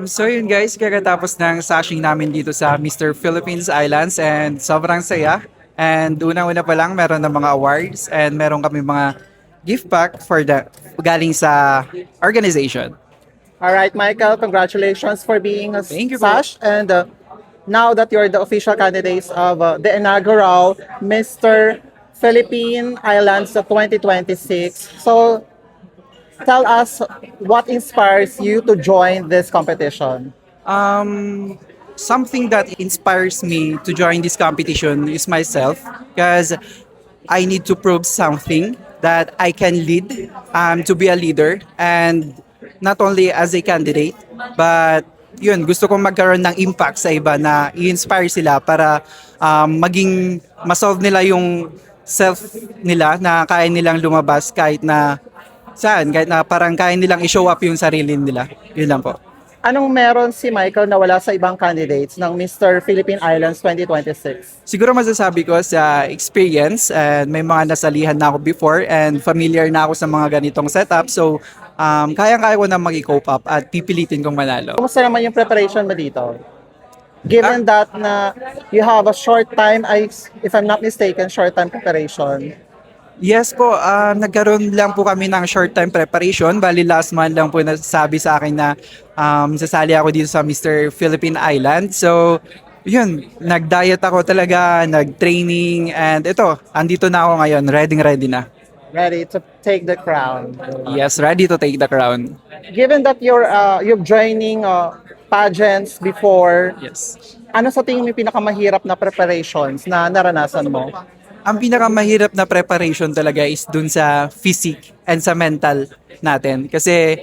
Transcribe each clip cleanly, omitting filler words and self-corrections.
So yun guys, kakatapos ng sashing namin dito sa Mr. Philippines Islands and sobrang saya. And una-una pa lang, meron ng mga awards and meron kami mga gift pack for the galing sa organization. All right, Michael, congratulations for being a Thank you po. SASH. And now that you're the official candidates of the inaugural Mr. Philippine Islands of 2026. So tell us what inspires you to join this competition. Um, Something that inspires me to join this competition is myself because I need to prove something that I can lead, to be a leader, and not only as a candidate, but yun, gusto kong magkaroon ng impact sa iba na i-inspire sila para maging masolve nila yung self nila na kaya nilang lumabas kahit na parang kaya nilang i-show up yung sarili nila. Yun lang po. Anong meron si Michael na wala sa ibang candidates ng Mr. Philippine Islands 2026? Siguro masasabi ko sa experience and may mga nasalihan na ako before and familiar na ako sa mga ganitong setup. So, kaya-kaya ko na mag-cope up at pipilitin kong manalo. Kumusta naman yung preparation mo dito? Given that na you have a short time, if I'm not mistaken, short time preparation. Yes po, nagkaroon lang po kami ng short-time preparation. Bali last month lang po nasabi sa akin na sasali ako dito sa Mr. Philippine Island. So, yun, nag-diet ako talaga, nag-training, and ito, andito na ako ngayon, ready na. Ready to take the crown. Yes, ready to take the crown. Given that you're joining pageants before, Yes. ano sa tingin mo yung pinakamahirap na preparations na naranasan mo? Ang pinakamahirap na preparation talaga is dun sa physique and sa mental natin. Kasi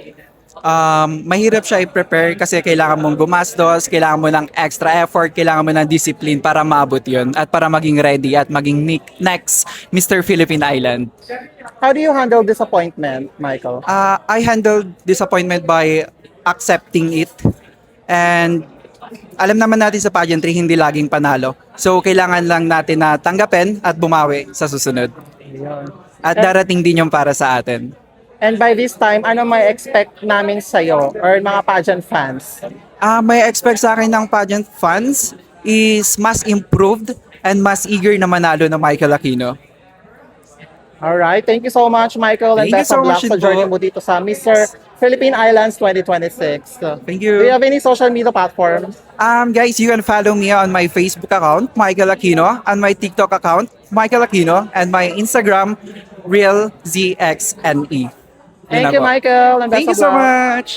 mahirap siya i-prepare kasi kailangan mong gumastos, kailangan mo ng extra effort, kailangan mo ng discipline para maabot yun at para maging ready at maging next Mr. Philippine Island. How do you handle disappointment, Michael? I handled disappointment by accepting it, and alam naman natin sa pageantry hindi laging panalo. So kailangan lang natin na tanggapin at bumawi sa susunod. At darating din yung para sa atin. And by this time, ano may expect namin sa'yo or mga pageant fans? May expect sa akin ng pageant fans is mas improved and mas eager na manalo na Michael Aquino. Alright, thank you so much, Michael, and Thank you best so of luck much sa din journey po. mo dito sa Mr. Philippine Islands 2026. Thank Do you you. have any social media platforms? Guys, you can follow me on my Facebook account, Michael Aquino, on my TikTok account, Michael Aquino, and my Instagram, RealZXNE. Yun Thank na you, po. Michael, and best Thank you of so luck. much.